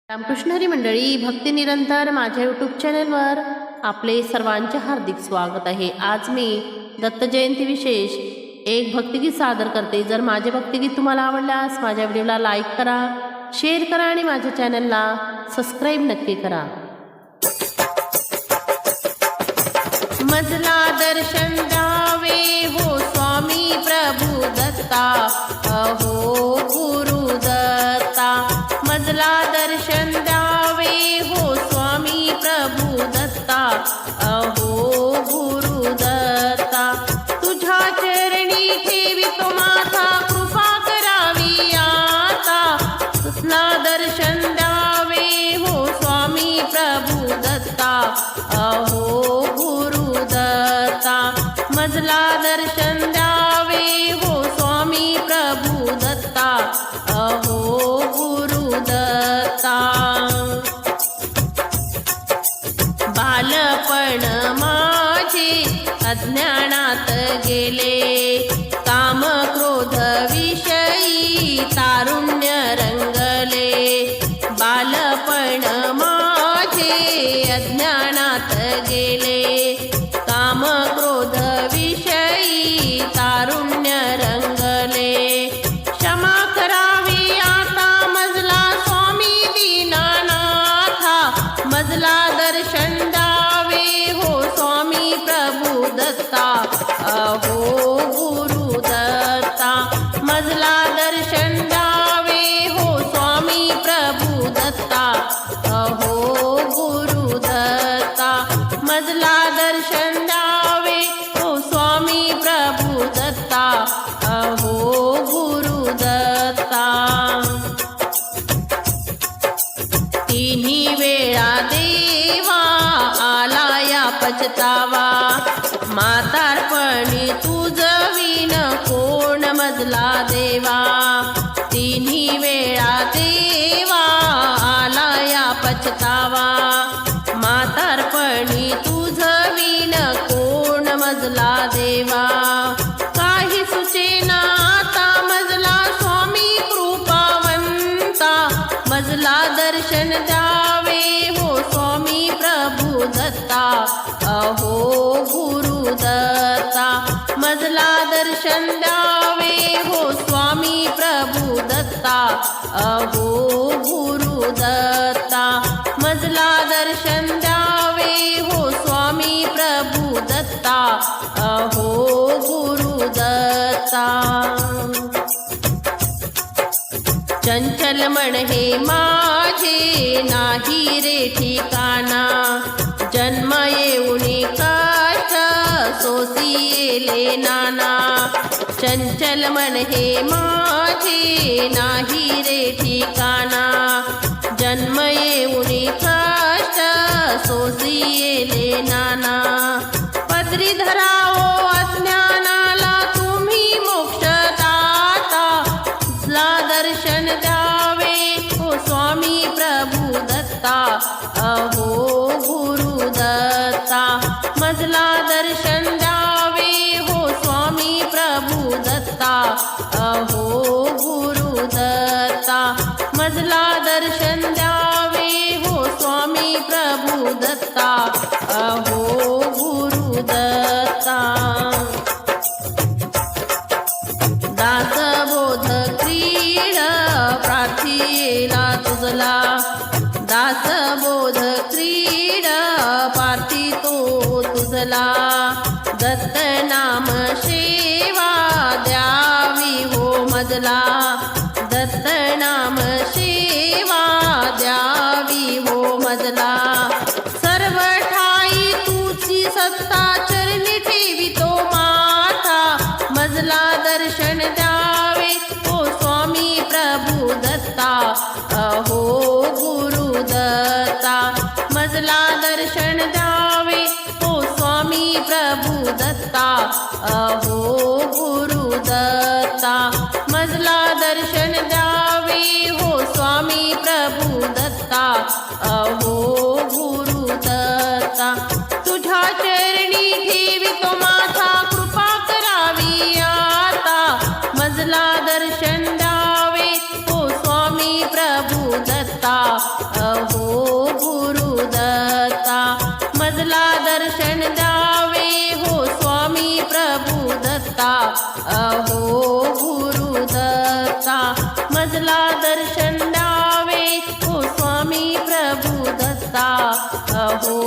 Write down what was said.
रामकृष्ण हरी मंडळी, भक्ती निरंतर माझ्या यूट्यूब चॅनलवर आपले सर्वांचे हार्दिक स्वागत आहे। आज मी दत्त जयंती विशेष एक भक्तिगीत सादर करते। जर माझे भक्तिगीत तुम्हाला आवडल्यास माझ्या व्हिडिओला लाईक करा, शेअर करा आणि माझ्या चॅनलला सबस्क्राईब नक्की करा। मजला दर्शन द्यावे हो स्वामी प्रभू दत्ता, अहो गुरु दत्ता। मजला दर्शन द्यावे हो स्वामी प्रभू दत्ता, अहो गुरु दत्ता। तुझ्या चरणी ठेवितो माझा, कृपा करावी आता। तुझला दर्शन द्यावे हो स्वामी प्रभू दत्ता, अहो गुरु दत्ता। मजला दर्शन द्यावे हो स्वामी प्रभू दत्ता, अहो गुरु दत्ता। बालपण माझे अज्ञानात गेले, काम क्रोध विषयी तारुण्य रंगले। बालपण माझे अज्ञानात गेले, काम क्रोध विषयी तारुण्य रंगले। क्षमा करावी आता मजला स्वामी दीनानाथा, मजला दर्शन द्यावे हो स्वामी प्रभू दत्ता, अहो गुरु दत्ता। मजला दर्शन द्यावे हो स्वामी प्रभू दत्ता, अहो गुरु दत्ता। मजला दर्शन द्यावे हो स्वामी प्रभू दत्ता, अहो गुरु दत्ता। तिन्ही वेळा देवा आला या पछतावा, म्हातारपणी तुझविन कोण मजला देवा। तिन्ही वेळा देवा आला या पछतावा, म्हातारपणी तुझविन कोण मजला देवा। काही सुचेना आता मजला स्वामी कृपावंता, मजला दर्शन द्यावे हो स्वामी प्रभू दत्ता, अहो गुरु दत्ता। मजला दर्शन द्यावे हो स्वामी प्रभू दत्ता, अहो गुरु दत्ता। मजला दर्शन द्यावे हो स्वामी प्रभू दत्ता, अहो गुरु दत्ता। चंचल मन हे माझे नाही रे ठिकाणा, जन्म येऊनी कष्ट सोसिले नाना। चंचल मन हे माझे नाही रे ठिकाणा, जन्म येऊनी कष्ट सोसिले नाना। पदरी धराओ अज्ञानाला तुम्ही मोक्षदाता, तुझला दर्शन द्यावे हो स्वामी प्रभू दत्ता, अहो गुरु दत्ता। मजला दर्शन द्यावे हो स्वामी प्रभू दत्ता, अहो गुरु दत्ता। मजला दर्शन द्यावे हो स्वामी प्रभू दत्ता, अहो गुरु दत्ता। दासबोध क्रीड प्रार्थीला तुझला, दासबोध क्रीड पार्थी तो तुझला। दत्त नाम सेवा द्यावी हो मजला, दत्त नाम सेवा द्यावी हो मजला। सर्व ठाई तुझी सत्ता चरणी ठेवितो माथा, मजला दर्शन द्यावे हो स्वामी प्रभू दत्ता, अहो गुरु दत्ता। मजला दर्शन द्यावे हो स्वामी प्रभू दत्ता, अहो गुरु दत्ता। मजला दर्शन द्यावे हो स्वामी प्रभू दत्ता, अहो गुरु दत्ता। तुझ्या चरणी ठेवितो माझा, कृपा करावी आता। मजला दर्शन द्यावे हो स्वामी प्रभू दत्ता, अहो गुरुदत्ता मजला दर्शन द्यावे हो स्वामी प्रभू दत्ता अहो गुरुदत्ता मजला दर्शन द्यावे हो स्वामी प्रभू दत्ता अहो